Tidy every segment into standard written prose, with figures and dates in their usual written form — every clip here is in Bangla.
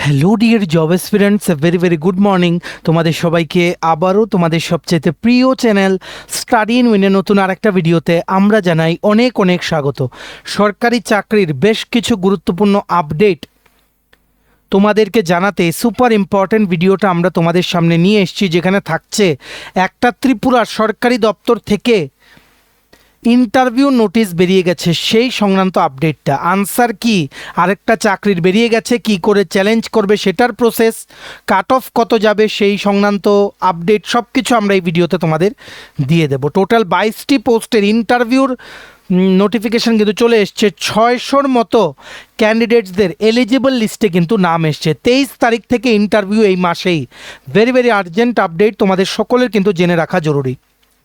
Hello dear job aspirants, very very good morning. তোমাদের সবাইকে আবারও তোমাদের সবচেয়ে প্রিয় চ্যানেল স্টাডি ইন উইনের নতুন আরেকটা ভিডিওতে আমরা জানাই অনেক অনেক স্বাগত। সরকারি চাকরির বেশ কিছু গুরুত্বপূর্ণ আপডেট তোমাদেরকে জানাতে সুপার ইম্পর্ট্যান্ট ভিডিওটা আমরা তোমাদের সামনে নিয়ে এসেছি, যেখানে থাকছে একটা ত্রিপুরা সরকারি দপ্তর থেকে ইন্টারভিউ নোটিশ বেরিয়ে গেছে, সেই সংক্রান্ত আপডেটটা। আনসার কি, আরেকটা চাকরির বেরিয়ে গেছে, কি করে চ্যালেঞ্জ করবে সেটার প্রসেস, কাট অফ কত যাবে সেই সংক্রান্ত আপডেট, সব কিছু আমরা এই ভিডিওতে তোমাদের দিয়ে দেবো। টোটাল 22টি পোস্টের ইন্টারভিউর নোটিফিকেশান কিন্তু চলে এসছে। 600-র মতো ক্যান্ডিডেটসদের এলিজিবল লিস্টে কিন্তু নাম এসছে। 23 তারিখ থেকে ইন্টারভিউ, এই মাসেই। ভেরি ভেরি আর্জেন্ট আপডেট, তোমাদের সকলের কিন্তু জেনে রাখা জরুরি।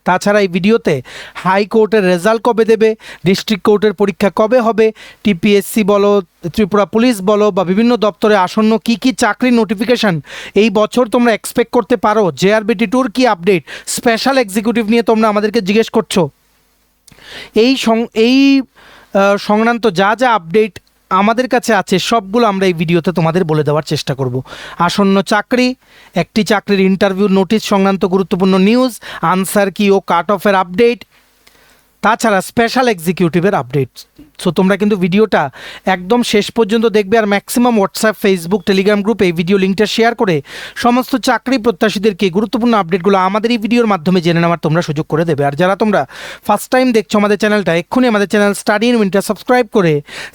তাছাড়া এই ভিডিওতে হাইকোর্টের রেজাল্ট কবে দেবে, ডিস্ট্রিক্ট কোর্টের পরীক্ষা কবে হবে, টিপিএসসি বলো, ত্রিপুরা পুলিশ বলো, বা বিভিন্ন দপ্তরে আসন্ন কি কি চাকরির নোটিফিকেশান এই বছর তোমরা এক্সপেক্ট করতে পারো, জেআরবিটি টুর কি আপডেট, স্পেশাল এক্সিকিউটিভ নিয়ে তোমরা আমাদেরকে জিজ্ঞেস করছো, এই সংক্রান্ত যা যা আপডেট আমাদের কাছে আছে সবগুলো আমরা এই ভিডিওতে তোমাদের বলে দেওয়ার চেষ্টা করব। আসন্ন চাকরি, একটি চাকরির ইন্টারভিউ নোটিশ সংক্রান্ত গুরুত্বপূর্ণ নিউজ, আনসার কি ও কাট অফের আপডেট, তাছাড়া স্পেশাল এক্সিকিউটিভের আপডেট। সো তোমরা কিন্তু ভিডিওটা একদম শেষ পর্যন্ত দেখবে, আর ম্যাক্সিমাম হোয়াটসঅ্যাপ, ফেসবুক, টেলিগ্রাম গ্রুপে এই ভিডিও লিঙ্কটা শেয়ার করে সমস্ত চাকরি প্রত্যাশীদেরকে গুরুত্বপূর্ণ আপডেটগুলো আমাদের এই ভিডিওর মাধ্যমে জেনে নেওয়ার তোমরা সুযোগ করে দেবে। আর যারা তোমরা ফার্স্ট টাইম দেখছো আমাদের চ্যানেলটা, এক্ষুনি আমাদের চ্যানেল স্টাডি ইন উইনটা সাবস্ক্রাইব করে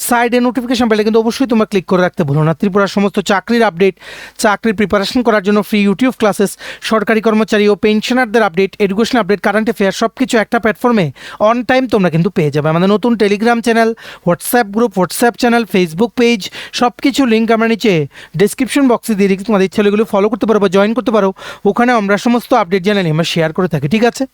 সাইডে নোটিফিকেশন পেলে কিন্তু অবশ্যই তোমরা ক্লিক করে রাখতে ভুলো না। ত্রিপুরার সমস্ত চাকরির আপডেট, চাকরির প্রিপারেশন করার জন্য ফ্রি ইউটিউব ক্লাসেস, সরকারি কর্মচারী ও পেনশনারদের update, education update, current affair, সব কিছু একটা প্ল্যাটফর্মে অন টাইম তোমরা কিন্তু পেয়ে যাবে। আমাদের নতুন Telegram channel, WhatsApp group, WhatsApp channel, Facebook page, সব কিছু লিঙ্ক আমরা নিচে ডিসক্রিপশন বক্সে দিয়ে রেখেছি, তোমাদের ইচ্ছা হলে এগুলো ফলো করতে পারো বা জয়েন করতে পারো। ওখানে আমরা সমস্ত আপডেট জানালে আমরা শেয়ার করে থাকি, ঠিক আছে?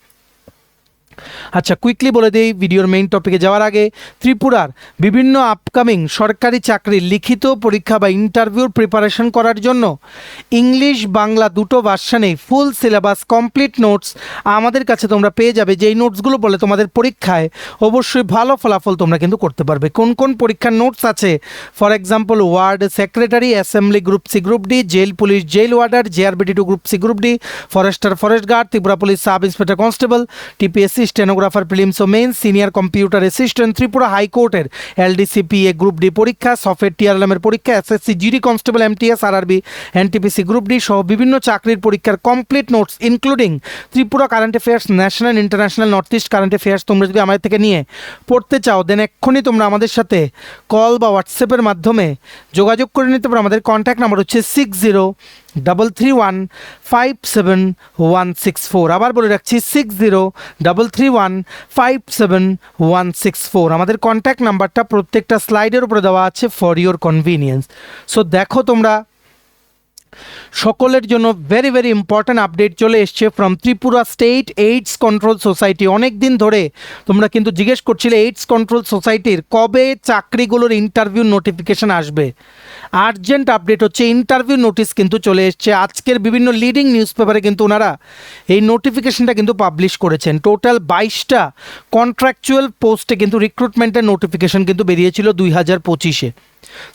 আচ্ছা, কুইকলি বলে দিই ভিডিওর মেইন টপিকে যাওয়ার আগে, ত্রিপুরার বিভিন্ন আপকামিং সরকারি চাকরির লিখিত পরীক্ষা বা ইন্টারভিউর প্রিপারেশন করার জন্য ইংলিশ বাংলা দুটো ভার্সানে ফুল সিলেবাস কমপ্লিট নোটস আমাদের কাছে তোমরা পেয়ে যাবে। যেই নোটসগুলো বলে তোমাদের পরীক্ষায় অবশ্যই ভালো ফলাফল তোমরা কিন্তু করতে পারবে। কোন কোন পরীক্ষার নোটস আছে, for example ward secretary, assembly group C group D, jail police jail warder, JRBT to group C group D, forester forest guard, Tripura police sub inspector constable, TPSC stenographer prelims ও main, senior computer assistant, Tripura হাইকোর্টের এলডিসিপিএ গ্রুপ ডি পরীক্ষা, সফটওয়্যার টিআরএলের পরীক্ষা, SSC GD constable, MTS RRB, NTPC group D সহ বিভিন্ন চাকরির পরীক্ষার complete notes including Tripura current affairs, national international north east current affairs তোমরা যদি আমাদের থেকে নিয়ে পড়তে চাও, দেন এক্ষুনি তোমরা আমাদের সাথে কল বা হোয়াটসঅ্যাপের মাধ্যমে যোগাযোগ করে নিতে পারো। আমাদের কন্ট্যাক্ট নাম্বার হচ্ছে 6033157164। আবার বলে রাখছি 6033157164। আমাদের কন্ট্যাক্ট নাম্বারটা প্রত্যেকটা স্লাইডের উপরে দেওয়া আছে ফর ইওর কনভিনিয়েন্স। সো দেখো তোমরা সকলের জন্য ভেরি ভেরি ইম্পর্ট্যান্ট আপডেট চলে এসছে from Tripura state AIDS control society. অনেক দিন ধরে তোমরা কিন্তু জিজ্ঞেস করছিলে এইডস কন্ট্রোল সোসাইটির কবে চাকরিগুলোর ইন্টারভিউ নোটিফিকেশান আসবে। আর্জেন্ট আপডেট হচ্ছে, ইন্টারভিউ নোটিশ কিন্তু চলে এসছে। আজকের বিভিন্ন লিডিং নিউজ পেপারে কিন্তু ওনারা এই নোটিফিকেশানটা কিন্তু পাবলিশ করেছেন। টোটাল 22টা কন্ট্রাকচুয়াল পোস্টে কিন্তু রিক্রুটমেন্টের নোটিফিকেশান কিন্তু বেরিয়েছিল 2025-এ।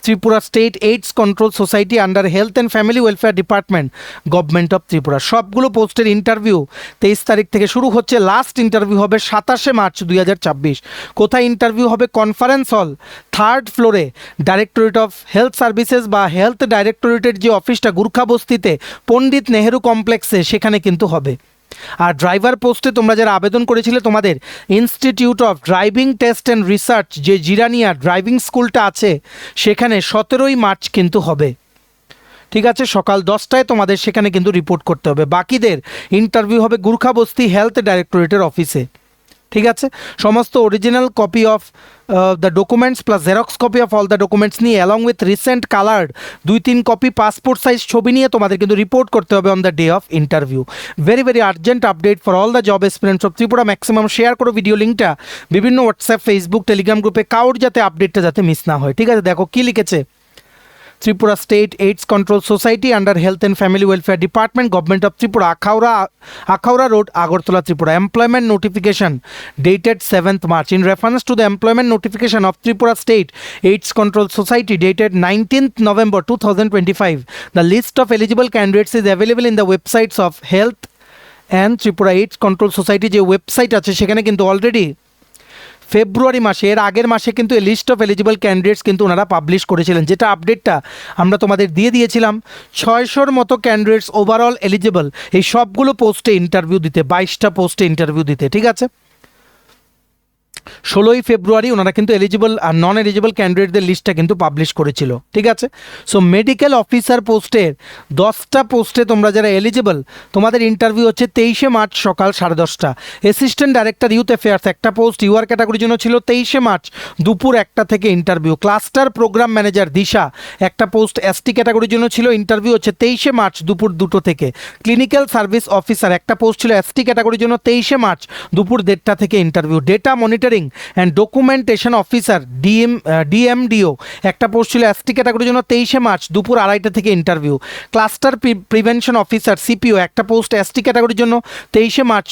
Tripura state AIDS control society under health and family welfare department, government of Tripura. সবগুলো পোস্টের ইন্টারভিউ 23 তারিখ থেকে শুরু হচ্ছে। লাস্ট ইন্টারভিউ হবে 27শে মার্চ 2026। কোথায় ইন্টারভিউ হবে? কনফারেন্স হল, 3rd ফ্লোরে, ডাইরেক্টরেট অফ হেলথ সার্ভিসেস বা হেলথ ডাইরেক্টরেটের যে অফিসটা গুর্খা বস্তিতে পণ্ডিত নেহেরু কমপ্লেক্সে, সেখানে কিন্তু হবে। আর ড্রাইভার পোস্টে তোমরা যারা আবেদন করেছিলে, তোমাদের institute of driving test and research যে জিরানিয়া ড্রাইভিং স্কুলটা আছে, সেখানে 17ই মার্চ কিন্তু হবে, ঠিক আছে? সকাল 10টায় তোমাদের সেখানে কিন্তু রিপোর্ট করতে হবে। বাকিদের ইন্টারভিউ হবে গুর্খা বস্তি হেলথ ডাইরেক্টরেটের অফিসে, ঠিক আছে? সমস্ত original copy of the documents plus Xerox copy of all the documents নিয়ে along with recent coloured 2-3 copy passport size ছবি নিয়ে তোমাদের কিন্তু রিপোর্ট করতে হবে on the day of interview. Very very urgent update for all the job aspirants of Tripura. Maximum share করো ভিডিও লিঙ্কটা বিভিন্ন হোয়াটসঅ্যাপ, ফেসবুক, টেলিগ্রাম গ্রুপে, কাউর যাতে আপডেটটা যাতে মিস না হয়, ঠিক আছে? দেখো কি লিখেছে, Tripura state AIDS control society under health and family welfare department government of Tripura Akhaura road Agartala Tripura employment notification dated 7th March in reference to the employment notification of Tripura State AIDS Control Society dated 19th November 2025. The list of eligible candidates is available in the websites of Health and Tripura AIDS Control Society যে ওয়েবসাইট আছে সেখানে কিন্তু অলরেডি ফেব্রুয়ারি মাসে এর আগের মাসে কিন্তু এই লিস্ট অফ এলিজিবল ক্যান্ডিডেটস কিন্তু ওনারা পাবলিশ করেছিলেন, যেটা আপডেটটা আমরা তোমাদের দিয়ে দিয়েছিলাম। 600-র মতো ক্যান্ডিডেটস ওভারঅল এলিজিবল এই সবগুলো পোস্টে ইন্টারভিউ দিতে, 22টা পোস্টে ইন্টারভিউ দিতে, ঠিক আছে। 16ই ফেব্রুয়ারি ওনারা কিন্তু এলিজিবল আর নন এলিজিবল ক্যান্ডিডেটদের লিস্টটা কিন্তু পাবলিশ করেছিল, ঠিক আছে। সো মেডিকেল অফিসার পোস্টের 10টা পোস্টে তোমরা যারা এলিজিবল তোমাদের ইন্টারভিউ হচ্ছে 23শে মার্চ সকাল 10:30। অ্যাসিস্ট্যান্ট ডাইরেক্টর ইউথ অ্যাফেয়ার্স একটা পোস্ট ইউআর ক্যাটাগরির জন্য ছিল 23শে মার্চ দুপুর 1টা থেকে ইন্টারভিউ। ক্লাস্টার প্রোগ্রাম ম্যানেজার দিশা একটা পোস্ট এসটি ক্যাটাগরির জন্য ছিল, ইন্টারভিউ হচ্ছে 23শে মার্চ দুপুর 2টো থেকে। ক্লিনিক্যাল সার্ভিস অফিসার একটা পোস্ট ছিল এসটি ক্যাটাগরির জন্য 23শে মার্চ দুপুর 1:30টা থেকে interview. Data monitoring and documentation officer DMDO একটা পোস্ট ছিল এসটি ক্যাটাগরির জন্য 23শে মার্চ দুপুর 2:30টা থেকে interview. Cluster prevention officer CPO একটা পোস্ট এসটি ক্যাটাগরির জন্য 23শে মার্চ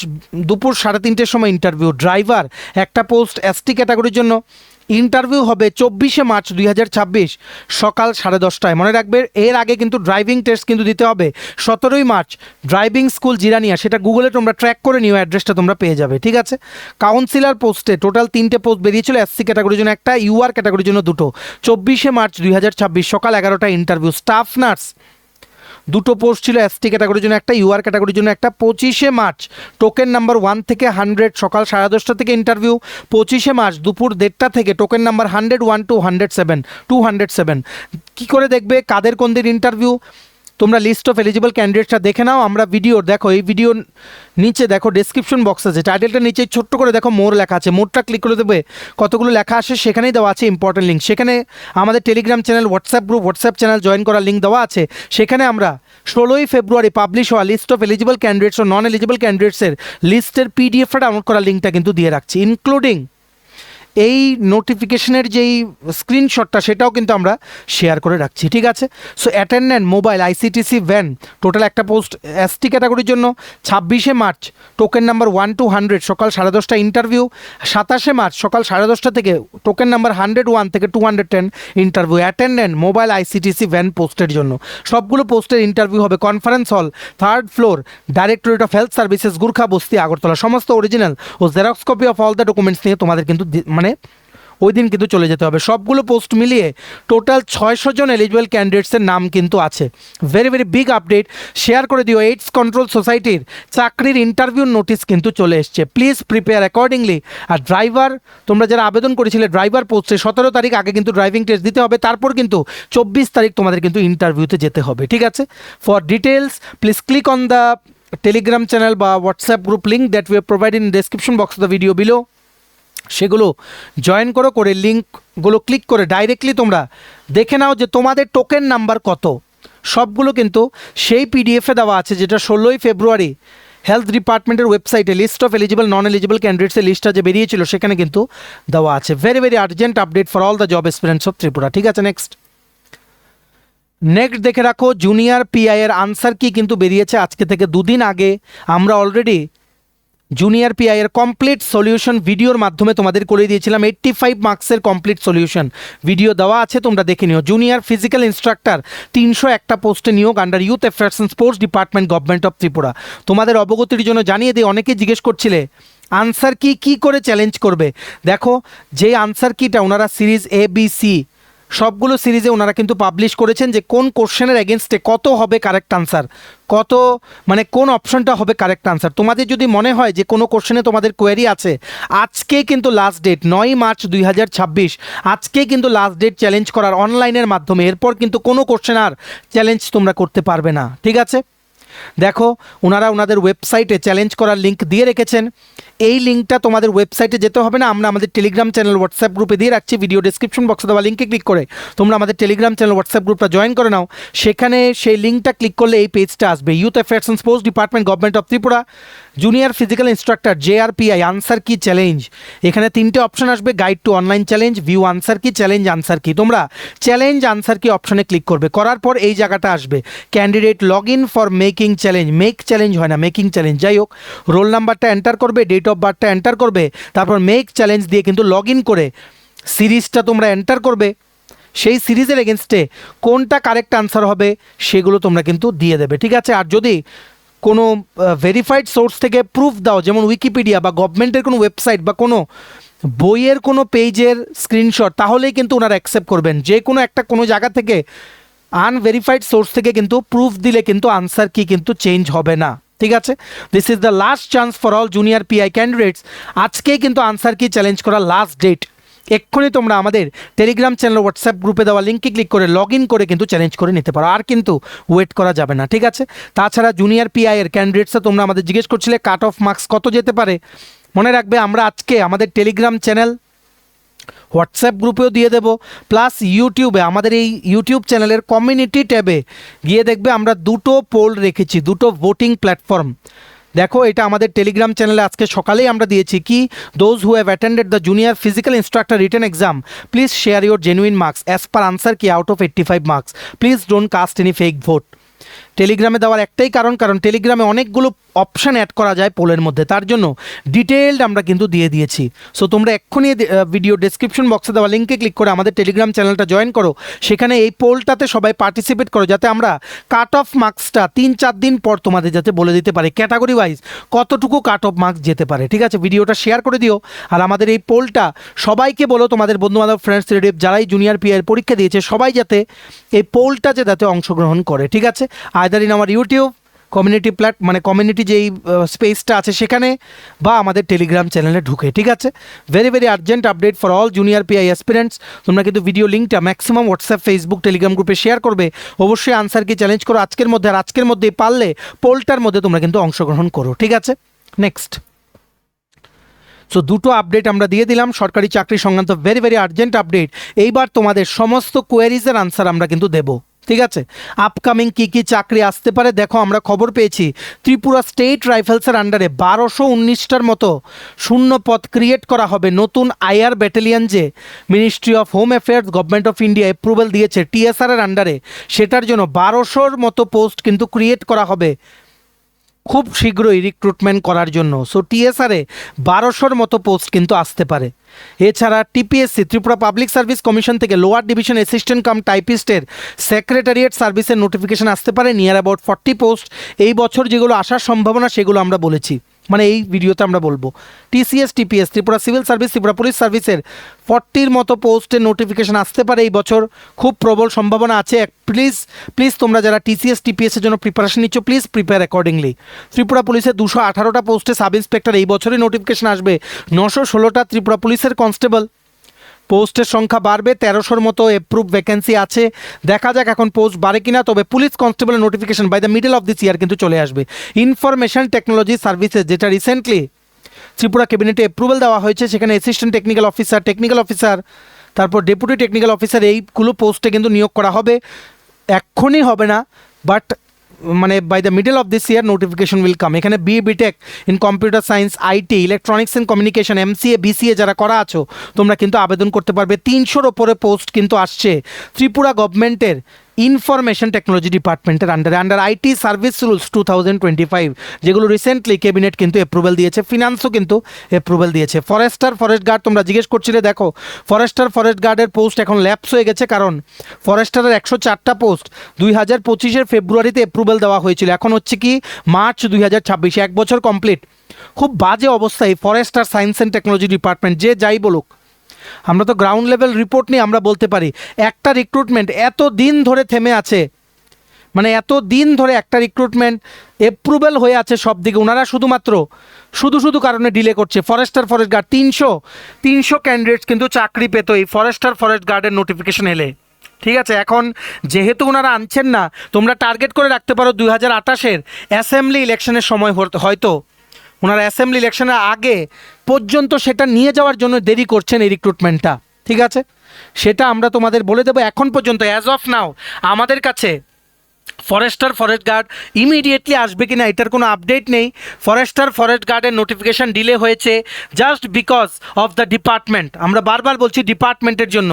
দুপুর 3:30টার সময় ইন্টারভিউ। ড্রাইভার একটা পোস্ট এসটি ক্যাটাগরির জন্য ইন্টারভিউ হবে 24শে মার্চ 2026 সকাল 10:30টায়। মনে রাখবে এর আগে কিন্তু ড্রাইভিং টেস্ট কিন্তু দিতে হবে 17ই মার্চ। ড্রাইভিং স্কুল জিরানিয়া, সেটা গুগলে তোমরা ট্র্যাক করে নিও, অ্যাড্রেসটা তোমরা পেয়ে যাবে, ঠিক আছে। কাউন্সিলর পোস্টে টোটাল 3টে পোস্ট বেরিয়েছিল, এসসি ক্যাটাগরির জন্য একটা, ইউআর ক্যাটাগরির জন্য 2টো। 24শে মার্চ 2026 সকাল 11টায় ইন্টারভিউ। স্টাফ নার্স 2টো পোস্ট ছিল, এসটি ক্যাটাগরির জন্য একটা, ইউআর ক্যাটাগরির জন্য একটা। 25শে মার্চ টোকেন নাম্বার 1 থেকে 100 সকাল 10:30টা থেকে ইন্টারভিউ। 25শে মার্চ দুপুর 1:30টা থেকে টোকেন নাম্বার 101 to 207 কী করে দেখবে কাদের কোনদের ইন্টারভিউ? তোমরা লিস্ট অফ এলিজিবল ক্যান্ডিডেটসটা দেখে নাও। আমরা ভিডিওর দেখো, এই ভিডিওর নিচে দেখো ডেসক্রিপশন বক্স আছে, টাইটেলটা নিচে ছোট্ট করে দেখো মোর লেখা আছে, মোরটা ক্লিক করে দেবে কতগুলো লেখা আসে, সেখানেই দেওয়া আছে ইম্পর্টেন্ট লিঙ্ক। সেখানে আমাদের Telegram channel, WhatsApp group, WhatsApp channel join করার লিঙ্ক দেওয়া আছে। সেখানে আমরা 16ই ফেব্রুয়ারি পাবলিশ হওয়া লিস্ট অফ এলিজিবল ক্যান্ডিডেটস ও নন এলিজিবল ক্যান্ডিডেটসের লিস্টের পিডিএফটা ডাউনলোড করার লিঙ্কটা কিন্তু দিয়ে রাখছি, ইনক্লুডিং এই নোটিফিকেশনের যেই স্ক্রিনশটটা সেটাও কিন্তু আমরা শেয়ার করে রাখছি, ঠিক আছে। So attendant mobile ICTC van total একটা পোস্ট এসটি ক্যাটাগরির জন্য 26শে মার্চ টোকেন নাম্বার 1 to 100 সকাল 10:30টা ইন্টারভিউ। 27শে মার্চ সকাল 10:30টা থেকে টোকেন নাম্বার 101 থেকে 210 interview. Attendant mobile ICTC van পোস্টের জন্য সবগুলো পোস্টের ইন্টারভিউ হবে conference hall, 3rd floor, directorate of health services, Gurkha Basti, Agartala. সমস্ত অরিজিনাল ও xerox copy of all the documents নিয়ে তোমাদের কিন্তু ওই দিন কিন্তু চলে যেতে হবে। সবগুলো পোস্ট মিলিয়ে টোটাল 600 জন এলিজিবল ক্যান্ডিডেটসের নাম কিন্তু আছে। Very very big update, share করে দিও। এইডস কন্ট্রোল সোসাইটির চাকরির ইন্টারভিউ নোটিস কিন্তু চলে এসছে, প্লিজ প্রিপেয়ার অ্যাকর্ডিংলি। আর ড্রাইভার, তোমরা যারা আবেদন করেছিলে ড্রাইভার পোস্টে 17 তারিখ আগে কিন্তু ড্রাইভিং টেস্ট দিতে হবে, তারপর কিন্তু 24 তারিখ তোমাদের কিন্তু ইন্টারভিউতে যেতে হবে, ঠিক আছে। For details please click on the Telegram channel বা WhatsApp group link that we have provided in description box of the video below. সেগুলো জয়েন করে লিঙ্কগুলো ক্লিক করে ডাইরেক্টলি তোমরা দেখে নাও যে তোমাদের টোকেন নাম্বার কত। সবগুলো কিন্তু সেই পিডিএফে দেওয়া আছে, যেটা 16ই ফেব্রুয়ারি হেলথ ডিপার্টমেন্টের ওয়েবসাইটে list of eligible non eligible ক্যান্ডিডেটসের লিস্টটা যে বেরিয়েছিল সেখানে কিন্তু দেওয়া আছে। Very very urgent update for all the job aspirants of Tripura, ঠিক আছে। নেক্সট দেখে রাখো জুনিয়র পিআই এর আনসার কি কিন্তু বেরিয়েছে আজকে থেকে 2 দিন আগে। আমরা অলরেডি জুনিয়র পিআই এর কমপ্লিট সলিউশন ভিডিওর মাধ্যমে তোমাদের করে দিয়েছিলাম। 85 মার্কসের কমপ্লিট সলিউশন ভিডিও দেওয়া আছে, তোমরা দেখে নিও। জুনিয়র ফিজিক্যাল ইনস্ট্রাক্টর 301টা পোস্টে নিয়োগ under youth affairs and sports department government of Tripura. তোমাদের অবগতির জন্য জানিয়ে দিই, অনেকে জিজ্ঞেস করছিলে আনসার কি করে চ্যালেঞ্জ করবে। দেখো, যে আনসার কিটা ওনারা সিরিজ ABC সবগুলো সিরিজে ওনারা কিন্তু পাবলিশ করেছেন যে কোন কোশ্চেনের এগেনস্টে কত হবে কারেক্ট আনসার, কত কোন অপশনটা হবে কারেক্ট আনসার। তোমাদের যদি মনে হয় যে কোনো কোশ্চেনে তোমাদের কোয়েরি আছে, আজকে কিন্তু লাস্ট ডেট 9 মার্চ 2026, আজকে কিন্তু লাস্ট ডেট চ্যালেঞ্জ করার অনলাইনের মাধ্যমে। এরপর কিন্তু কোনো কোশ্চেন আর চ্যালেঞ্জ তোমরা করতে পারবে না, ঠিক আছে। দেখো, ওনারা ওনাদের ওয়েবসাইটে চ্যালেঞ্জ করার লিঙ্ক দিয়ে রেখেছেন। এই লিঙ্কটা তোমাদের ওয়েবসাইটে যেতে হবে না, আমরা আমাদের টেলিগ্রাম চ্যানেল হোয়াটসঅ্যাপ গ্রুপে দিয়ে রাখছি। ভিডিও ডেসক্রিপশন বক্সে দেওয়া লিঙ্কে ক্লিক করে তোমরা আমাদের টেলিগ্রাম চ্যানেল হোয়াটসঅ্যাপ গ্রুপটা জয়েন করে নাও। সেখানে সেই লিঙ্কটা ক্লিক করলে এই পেজটা আসবে। Youth affairs and sports department, government of Tripura, junior physical instructor JRPI, answer কি চ্যালেঞ্জ। এখানে 3টে অপশন আসবে, guide to online challenge, view answer কি, চ্যালেঞ্জ আনসার কি। তোমরা চ্যালেঞ্জ আনসার কি অপশনে ক্লিক করবে, করার পর এই জায়গাটা আসবে, candidate log in for making challenge. Make challenge হয় না, মেকিং চ্যালেঞ্জ। যাই হোক, রোল নাম্বারটা এন্টার করবে, ডেট অফ বার্থটা এন্টার করবে, তারপর মেক চ্যালেঞ্জ দিয়ে কিন্তু লগ ইন করে সিরিজটা তোমরা এন্টার করবে। সেই সিরিজের এগেনস্টে কোনটা কারেক্ট আনসার হবে সেগুলো তোমরা কিন্তু দিয়ে দেবে, ঠিক আছে। আর যদি কোনো ভেরিফাইড সোর্স থেকে প্রুফ দাও, যেমন উইকিপিডিয়া বা গভর্নমেন্টের কোনো ওয়েবসাইট বা কোনো বইয়ের কোনো পেজের স্ক্রিনশট, তাহলেই কিন্তু ওনারা অ্যাকসেপ্ট করবেন। যে কোনো একটা কোনো জায়গা থেকে আনভেরিফাইড সোর্স থেকে কিন্তু প্রুফ দিলে কিন্তু আনসার কি কিন্তু চেঞ্জ হবে না, ঠিক আছে। This is the last chance for all junior PI candidates. আজকেই কিন্তু আনসার কি চ্যালেঞ্জ করার লাস্ট ডেট। এক্ষুনি তোমরা আমাদের টেলিগ্রাম চ্যানেল হোয়াটসঅ্যাপ গ্রুপে দেওয়া লিঙ্কে ক্লিক করে লগ ইন করে কিন্তু চ্যালেঞ্জ করে নিতে পারো, আর কিন্তু ওয়েট করা যাবে না, ঠিক আছে। তাছাড়া জুনিয়র PI এর ক্যান্ডিডেটসে তোমরা আমাদের জিজ্ঞেস করছিলে কাট অফ মার্কস কত যেতে পারে। মনে রাখবে, আমরা আজকে আমাদের টেলিগ্রাম চ্যানেল হোয়াটসঅ্যাপ গ্রুপেও দিয়ে দেবো, প্লাস ইউটিউবে আমাদের এই ইউটিউব চ্যানেলের কমিউনিটি ট্যাবে গিয়ে দেখবে আমরা 2টো পোল রেখেছি, 2টো ভোটিং প্ল্যাটফর্ম। দেখো, এটা আমাদের টেলিগ্রাম চ্যানেলে আজকে সকালেই আমরা দিয়েছি কি, those who have attended the junior physical instructor written exam please share your genuine marks as per answer key out of 85 marks, please don't cast any fake vote. টেলিগ্রামে দেওয়ার একটাই কারণ টেলিগ্রামে অনেকগুলো অপশান অ্যাড করা যায় পোলের মধ্যে, তার জন্য ডিটেইলড আমরা কিন্তু দিয়ে দিয়েছি। সো তোমরা এক্ষুনি ভিডিও ডেসক্রিপশন বক্সে দেওয়া লিঙ্কে ক্লিক করে আমাদের টেলিগ্রাম চ্যানেলটা জয়েন করো, সেখানে এই পোলটাতে সবাই পার্টিসিপেট করো, যাতে আমরা কাট অফ মার্কসটা 3-4 দিন পর তোমাদের যাতে বলে দিতে পারে ক্যাটাগরি ওয়াইজ কতটুকু কাট অফ মার্কস যেতে পারে, ঠিক আছে। ভিডিওটা শেয়ার করে দিও, আর আমাদের এই পোলটা সবাইকে বলো, তোমাদের বন্ধুবান্ধব, ফ্রেন্ডস, রিলেটিভ যারাই জুনিয়র PI পরীক্ষা দিয়েছে সবাই যাতে এই পোলটাতে যাতে অংশগ্রহণ করে, ঠিক আছে। আইদার ইন আমার ইউটিউব কমিউনিটি কমিউনিটি যেই স্পেসটা আছে সেখানে, বা আমাদের টেলিগ্রাম চ্যানেলে ঢুকে, ঠিক আছে। Very very urgent update for all junior PI aspirants. তোমরা কিন্তু ভিডিও লিঙ্কটা ম্যাক্সিমাম হোয়াটসঅ্যাপ, ফেসবুক, টেলিগ্রাম গ্রুপে শেয়ার করবে। অবশ্যই আনসার কি চ্যালেঞ্জ করো আজকের মধ্যে, আর আজকের মধ্যেই পারলে পোলটার মধ্যে তোমরা কিন্তু অংশগ্রহণ করো, ঠিক আছে। নেক্সট, সো 2টো আপডেট আমরা দিয়ে দিলাম সরকারি চাকরি সংক্রান্ত, ভেরি ভেরি আর্জেন্ট আপডেট। এইবার তোমাদের সমস্ত কোয়ারিজের আনসার আমরা কিন্তু দেবো, ঠিক আছে। আপকামিং কী কী চাকরি আসতে পারে দেখো, আমরা খবর পেয়েছি ত্রিপুরা স্টেট রাইফেলসের আন্ডারে 1219টার মতো শূন্য পদ ক্রিয়েট করা হবে। নতুন IR ব্যাটালিয়ন যে ministry of home affairs government of India approval দিয়েছে TSR এর আন্ডারে, সেটার জন্য 1200-র মতো পোস্ট কিন্তু ক্রিয়েট করা হবে খুব শীঘ্রই রিক্রুটমেন্ট করার জন্য। সো TSR-এ 1200-র মতো পোস্ট কিন্তু আসতে পারে। এছাড়া TPSC Tripura public service commission থেকে লোয়ার ডিভিশন অ্যাসিস্ট্যান্ট কাম টাইপিস্টের সেক্রেটারিয়েট সার্ভিসের নোটিফিকেশন আসতে পারে, নিয়ার অ্যাবাউট 40 পোস্ট। এই বছর যেগুলো আসার সম্ভাবনা সেগুলো আমরা বলেছি, মানে এই ভিডিওতে আমরা বলবো। TCS TPS Tripura civil service, Tripura police সার্ভিসের 40-র মতো পোস্টের নোটিফিকেশন আসতে পারে এই বছর, খুব প্রবল সম্ভাবনা আছে। প্লিজ তোমরা যারা TCS TPS-এর জন্য প্রিপারেশন নিচ্ছ, প্লিজ প্রিপেয়ার অ্যাকর্ডিংলি। ত্রিপুরা পুলিশের 218টা পোস্টে সাব ইন্সপেক্টর এই বছরই নোটিফিকেশন আসবে। 916টা ত্রিপুরা পুলিশের কনস্টেবল পোস্টের সংখ্যা বাড়বে। 1300-র মতো অ্যাপ্রুভ ভ্যাকেন্সি আছে, দেখা যাক এখন পোস্ট বাড়ে কিনা। তবে পুলিশ কনস্টেবলের notification by the middle of this year কিন্তু চলে আসবে। ইনফরমেশন টেকনোলজি সার্ভিসেস, যেটা রিসেন্টলি ত্রিপুরা ক্যাবিনেটে অ্যাপ্রুভাল দেওয়া হয়েছে, সেখানে অ্যাসিস্ট্যান্ট টেকনিক্যাল অফিসার, তারপর ডেপুটি টেকনিক্যাল অফিসার, এইগুলো পোস্টে কিন্তু নিয়োগ করা হবে। এক্ষুনি হবে না, but by the middle of this year notification will come. এখানে BA BTech in computer science, IT, electronics and communication, MCA BCA যারা করা আছো তোমরা কিন্তু আবেদন করতে পারবে। 300-র ওপরে পোস্ট কিন্তু আসছে ত্রিপুরা গভর্নমেন্টের ইনফরমেশন টেকনোলজি ডিপার্টমেন্টের আন্ডার IT সার্ভিস রুলস 2025, যেগুলো রিসেন্টলি ক্যাবিনেট কিন্তু অ্যাপ্রুভাল দিয়েছে, ফিনান্সও কিন্তু অ্যাপ্রুভাল দিয়েছে। ফরেস্ট গার্ড তোমরা জিজ্ঞেস করছিলে, দেখো ফরেস্ট গার্ডের পোস্ট এখন ল্যাপস হয়ে গেছে, কারণ ফরেস্টারের 104টা পোস্ট 2025-এর ফেব্রুয়ারিতে অ্যাপ্রুভাল দেওয়া হয়েছিল, এখন হচ্ছে কি মার্চ 2026, 1 বছর কমপ্লিট। খুব বাজে অবস্থায় ফরেস্ট আর সায়েন্স অ্যান্ড টেকনোলজি ডিপার্টমেন্ট, যে যাই বলুক, আমরা তো গ্রাউন্ড লেভেল রিপোর্ট নিয়ে আমরা বলতে পারি একটা রিক্রুটমেন্ট এত দিন ধরে থেমে আছে, এত দিন ধরে একটা রিক্রুটমেন্ট অ্যাপ্রুভাল হয়ে আছে সব দিকে, ওনারা শুধু কারণে ডিলে করছে। ফরেস্ট গার্ড 300 ক্যান্ডিডেটস কিন্তু চাকরি পেত এই ফরেস্ট গার্ডের নোটিফিকেশন এলে, ঠিক আছে। এখন যেহেতু ওনারা আনছেন না, তোমরা টার্গেট করে রাখতে পারো 2028-এর অ্যাসেম্বলি ইলেকশনের সময় হয়তো ওনারা অ্যাসেম্বলি ইলেকশনের আগে পর্যন্ত সেটা নিয়ে যাওয়ার জন্য দেরি করছেন এই রিক্রুটমেন্টটা, ঠিক আছে? সেটা আমরা তোমাদের বলে দেবো। এখন পর্যন্ত অ্যাজ অফ নাও আমাদের কাছে ফরেস্টার ফরেস্ট গার্ড ইমিডিয়েটলি আসবে কিনা এটার কোনো আপডেট নেই। ফরেস্টার ফরেস্ট গার্ডের নোটিফিকেশান ডিলে হয়েছে just because of the department. আমরা বারবার বলছি ডিপার্টমেন্টের জন্য,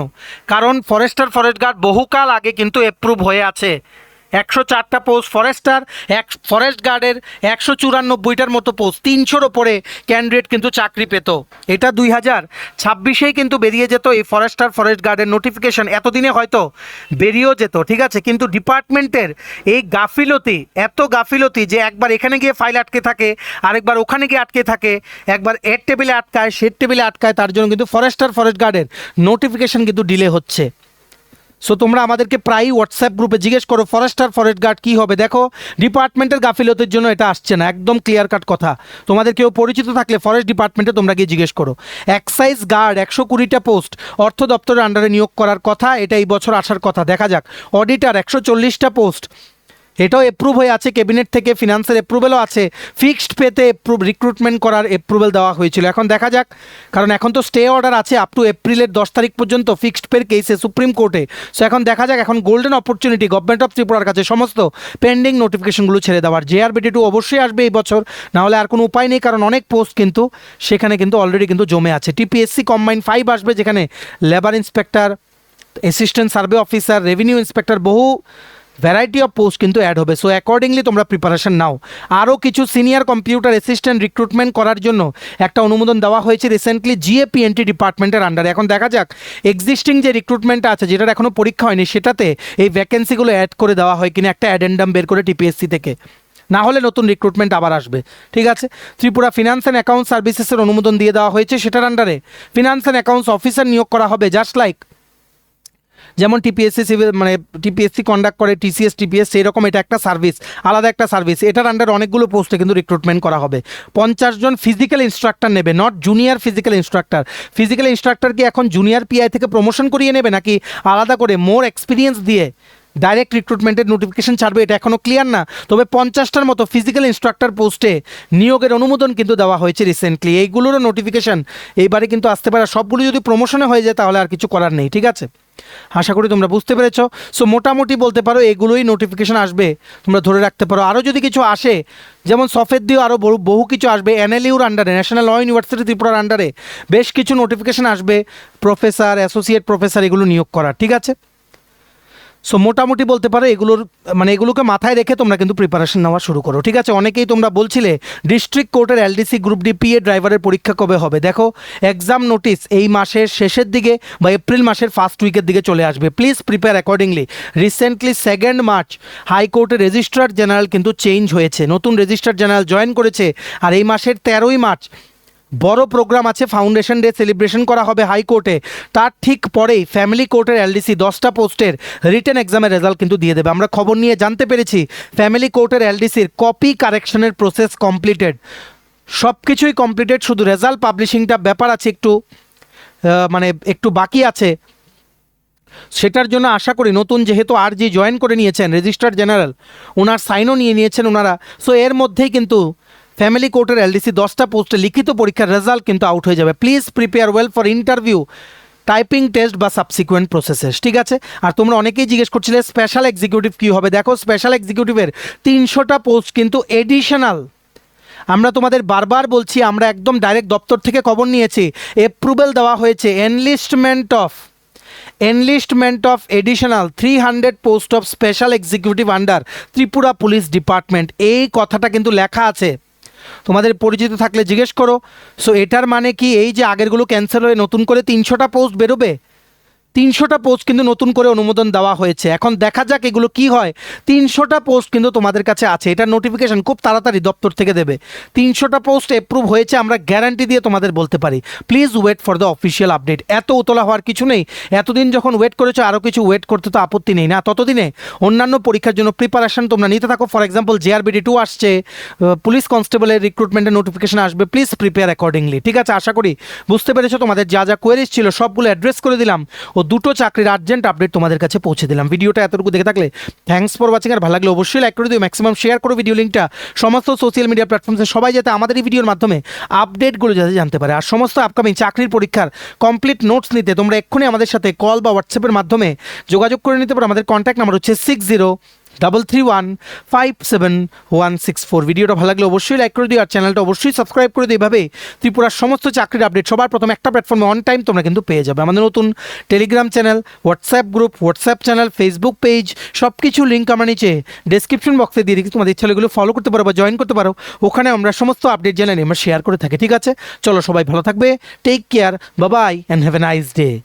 কারণ ফরেস্টার ফরেস্ট গার্ড বহুকাল আগে কিন্তু অ্যাপ্রুভ হয়ে আছে। 104টা পোস্ট ফরেস্টার, ফরেস্ট গার্ডের 194টার মতো পোস্ট, 300-র ওপরে ক্যান্ডিডেট কিন্তু চাকরি পেত। এটা 2026-এই কিন্তু বেরিয়ে যেত এই ফরেস্টার ফরেস্ট গার্ডের নোটিফিকেশন, এতদিনে হয়তো বেরিয়েও যেত, ঠিক আছে? কিন্তু ডিপার্টমেন্টের এই গাফিলতি, এত গাফিলতি যে একবার এখানে গিয়ে ফাইল আটকে থাকে, আরেকবার ওখানে গিয়ে আটকে থাকে, একবার এর টেবিলে আটকায়, সের টেবিলে আটকায়, তার জন্য কিন্তু ফরেস্টার ফরেস্ট গার্ডের নোটিফিকেশন কিন্তু ডিলে হচ্ছে। সো তোমরা আমাদেরকে প্রায়ই হোয়াটসঅ্যাপ গ্রুপে জিজ্ঞেস করো ফরেস্টার ফরেস্ট গার্ড কী হবে। দেখো, ডিপার্টমেন্টের গাফিলতির জন্য এটা আসছে না, একদম ক্লিয়ার কাট কথা। তোমাদের কেউ পরিচিত থাকলে ফরেস্ট ডিপার্টমেন্টে তোমরা গিয়ে জিজ্ঞেস করো। এক্সাইজ গার্ড 120টা পোস্ট অর্থ দপ্তরের আন্ডারে নিয়োগ করার কথা, এটা এই বছর আসার কথা, দেখা যাক। অডিটার 140টা পোস্ট, এটাও অ্যাপ্রুভ হয়ে আছে ক্যাবিনেট থেকে, ফিনান্সের অ্যাপ্রুভেলও আছে, ফিক্সড পেতে রিক্রুটমেন্ট করার অ্যাপ্রুভেল দেওয়া হয়েছিল। এখন দেখা যাক, কারণ এখন তো স্টে অর্ডার আছে আপ টু এপ্রিলের 10 তারিখ পর্যন্ত ফিক্সড পের কেসে সুপ্রিম কোর্টে। সো এখন দেখা যাক, এখন গোল্ডেন অপরচুনিটি গভর্নমেন্ট অফ ত্রিপুরার কাছে সমস্ত পেন্ডিং নোটিফিকেশনগুলো ছেড়ে দেওয়ার। JRBD2 অবশ্যই আসবে এই বছর, নাহলে আর কোনো উপায় নেই, কারণ অনেক পোস্ট কিন্তু সেখানে কিন্তু অলরেডি কিন্তু জমে আছে। TPSC কম্বাইন 5 আসবে, যেখানে labour inspector, assistant survey officer, revenue inspector, বহু ভ্যারাইটি অফ পোস্ট কিন্তু অ্যাড হবে। সো অ্যাকর্ডিংলি তোমরা প্রিপারেশন নাও। আরও কিছু সিনিয়র কম্পিউটার অ্যাসিস্ট্যান্ট রিক্রুটমেন্ট করার জন্য একটা অনুমোদন দেওয়া হয়েছে রিসেন্টলি GAPNT ডিপার্টমেন্টের আন্ডারে। এখন দেখা যাক এক্সিস্টিং যে রিক্রুটমেন্টটা আছে, যেটার এখনও পরীক্ষা হয়নি, সেটাতে এই ভ্যাকেন্সিগুলো অ্যাড করে দেওয়া হয় কিনা, একটা অ্যাডেন্ডাম বের করে TPSC থেকে, না হলে নতুন রিক্রুটমেন্ট আবার আসবে, ঠিক আছে? ত্রিপুরা ফিনান্স অ্যান্ড অ্যাকাউন্ট সার্ভিসেসের অনুমোদন দিয়ে দেওয়া হয়েছে, সেটার আন্ডারে ফিনান্স অ্যান্ড অ্যাকাউন্টস অফিসার নিয়োগ করা হবে, জাস্ট লাইক যেমন TPSC সিভিল, মানে TPSC কন্ডাক্ট করে TCS TPS, সেই রকম এটা একটা সার্ভিস, আলাদা একটা সার্ভিস। এটার আন্ডার অনেকগুলো পোস্টে কিন্তু রিক্রুটমেন্ট করা হবে। 50 জন ফিজিক্যাল ইনস্ট্রাক্টর নেবে, not junior physical instructor. Physical instructor কি এখন জুনিয়র PI থেকে প্রমোশন করিয়ে নেবে, নাকি আলাদা করে মোর এক্সপিরিয়েন্স দিয়ে ডাইরেক্ট রিক্রুটমেন্টের নোটিফিকেশন ছাড়বে, এটা এখনও ক্লিয়ার না। তবে 50টার মতো ফিজিক্যাল ইনস্ট্রাক্টর পোস্টে নিয়োগের অনুমোদন কিন্তু দেওয়া হয়েছে রিসেন্টলি। এইগুলোরও নোটিফিকেশন এইবারে কিন্তু আসতে পারে। সবগুলো যদি প্রমোশনে হয়ে যায় তাহলে আর কিছু করার নেই, ঠিক আছে? আশা করি তোমরা বুঝতে পেরেছো। সো মোটামুটি বলতে পারো এগুলোই নোটিফিকেশন আসবে, তোমরা ধরে রাখতে পারো। আরও যদি কিছু আসে, যেমন সফেদ দিয়েও আরও বহু কিছু আসবে। NLUর আন্ডারে, ন্যাশনাল ল ইউনিভার্সিটি ত্রিপুরার আন্ডারে বেশ কিছু নোটিফিকেশন আসবে, প্রফেসর, অ্যাসোসিয়েট প্রফেসর এগুলো নিয়োগ করার, ঠিক আছে? সো মোটামুটি বলতে পারো এগুলোকে মাথায় রেখে তোমরা কিন্তু প্রিপারেশন নেওয়া শুরু করো, ঠিক আছে? অনেকেই তোমরা বলছিলে ডিস্ট্রিক্ট কোর্টের LDC গ্রুপ ডি PA ড্রাইভারের পরীক্ষা কবে হবে। দেখো, এক্সাম নোটিস এই মাসের শেষের দিকে বা এপ্রিল মাসের ফার্স্ট উইকের দিকে চলে আসবে। Please prepare accordingly. Recently 2 March হাইকোর্টের রেজিস্ট্রার জেনারেল কিন্তু চেঞ্জ হয়েছে, নতুন রেজিস্ট্রার জেনারেল জয়েন করেছে। আর এই মাসের 13ই মার্চ বড় প্রোগ্রাম আছে, ফাউন্ডেশন ডে সেলিব্রেশন করা হবে হাইকোর্টে। তার ঠিক পরেই ফ্যামিলি কোর্টের LDC 10টা পোস্টের রিটেন এক্সামের রেজাল্ট কিন্তু দিয়ে দেবে। আমরা খবর নিয়ে জানতে পেরেছি ফ্যামিলি কোর্টের LDCর কপি কারেকশনের প্রসেস কমপ্লিটেড, সব কিছুই কমপ্লিটেড, শুধু রেজাল্ট পাবলিশিংটা ব্যাপার আছে, একটু বাকি আছে। সেটার জন্য আশা করি নতুন যেহেতু RG জয়েন করে নিয়েছেন রেজিস্ট্রার জেনারেল, ওনার সাইনও নিয়ে নিয়েছেন ওনারা। সো এর মধ্যেই কিন্তু ফ্যামিলি কোর্টের LDC 10টা পোস্টে লিখিত পরীক্ষার রেজাল্ট কিন্তু আউট হয়ে যাবে। Please prepare well for interview, typing test বা সাবসিকুয়েন্ট প্রসেসেস, ঠিক আছে? আর তোমরা অনেকেই জিজ্ঞেস করছিলে স্পেশাল এক্সিকিউটিভ কী হবে। দেখো, স্পেশাল এক্সিকিউটিভের 300টা পোস্ট কিন্তু এডিশনাল। আমরা তোমাদের বারবার বলছি, আমরা একদম ডাইরেক্ট দপ্তর থেকে খবর নিয়েছি, অ্যাপ্রুভেল দেওয়া হয়েছে enlistment of additional 300 post of special executive under Tripura police department. এই কথাটা কিন্তু লেখা আছে, তোমাদের পরিচিত থাকলে জিজ্ঞেস করো। সো এটার মানে কি, এই যে আগেরগুলো ক্যান্সেল হয়ে নতুন করে 300টা পোস্ট বেরোবে, 300টা পোস্ট কিন্তু নতুন করে অনুমোদন দেওয়া হয়েছে। এখন দেখা যাক এগুলো কি হয়। 300টা পোস্ট কিন্তু তোমাদের কাছে আছে, এটার নোটিফিকেশন খুব তাড়াতাড়ি দপ্তর থেকে দেবে। 300টা পোস্ট অ্যাপ্রুভ হয়েছে, আমরা গ্যারান্টি দিয়ে তোমাদের বলতে পারি। Please wait for the official update. এত উতলা হওয়ার কিছু নেই, এতদিন যখন ওয়েট করেছো আরও কিছু ওয়েট করতে তো আপত্তি নেই না। ততদিনে অন্যান্য পরীক্ষার জন্য প্রিপারেশন তোমরা নিতে থাকো। ফর এক্সাম্পল JRBD2 আসছে, পুলিশ কনস্টেবলের রিক্রুটমেন্টের নোটিফিকেশন আসবে। প্লিজ প্রিপেয়ার অ্যাকর্ডিংলি, ঠিক আছে? আশা করি বুঝতে পেরেছো। তোমাদের যা যা কোয়েরিজ ছিল সবগুলো অ্যাড্রেস করে দিলাম। দুটো চাকরির আর্জেন্ট আপডেট তোমাদের কাছে পৌঁছে দিলাম। ভিডিওটা এতটুকু দেখে থাকলে থ্যাঙ্কস ফর ওয়াচিং, আর ভালো লাগলে অবশ্যই লাইক করে দিও, ম্যাক্সিমাম শেয়ার করো ভিডিও লিঙ্কটা সমস্ত সোশ্যাল মিডিয়া প্ল্যাটফর্মসে, সবাই যাতে আমাদের এই ভিডিওর মাধ্যমে আপডেটগুলো যাতে জানতে পারে। আর সমস্ত আপকামিং চাকরির পরীক্ষার কমপ্লিট নোটস নিতে তোমরা এক্ষুনি আমাদের সাথে কল বা হোয়াটসঅ্যাপের মাধ্যমে যোগাযোগ করে নিতে পারো। আমাদের কন্ট্যাক্ট নাম্বার হচ্ছে 6033157164। ভিডিওটা ভালো লাগলে অবশ্যই লাইক করে দিও, আর চ্যানেলটা অবশ্যই সাবস্ক্রাইব করে দিও। এভাবে ত্রিপুরার সমস্ত চাকরির আপডেট সবার প্রথম একটা প্ল্যাটফর্মে অন টাইম তোমরা কিন্তু পেয়ে যাবে। আমাদের নতুন Telegram channel, WhatsApp group, WhatsApp channel, Facebook page, সব কিছু লিঙ্ক আমরা নিচে ডেসক্রিপশন বক্সে দিয়ে রেখেছি, তোমাদের ইচ্ছা হলে এগুলো ফলো করতে পারো বা জয়েন করতে পারো। ওখানে আমরা সমস্ত আপডেট জানাই আমরা শেয়ার করে থাকি। ঠিক আছে, চলো সবাই ভালো থাকবে, take care, bye bye and have a nice day.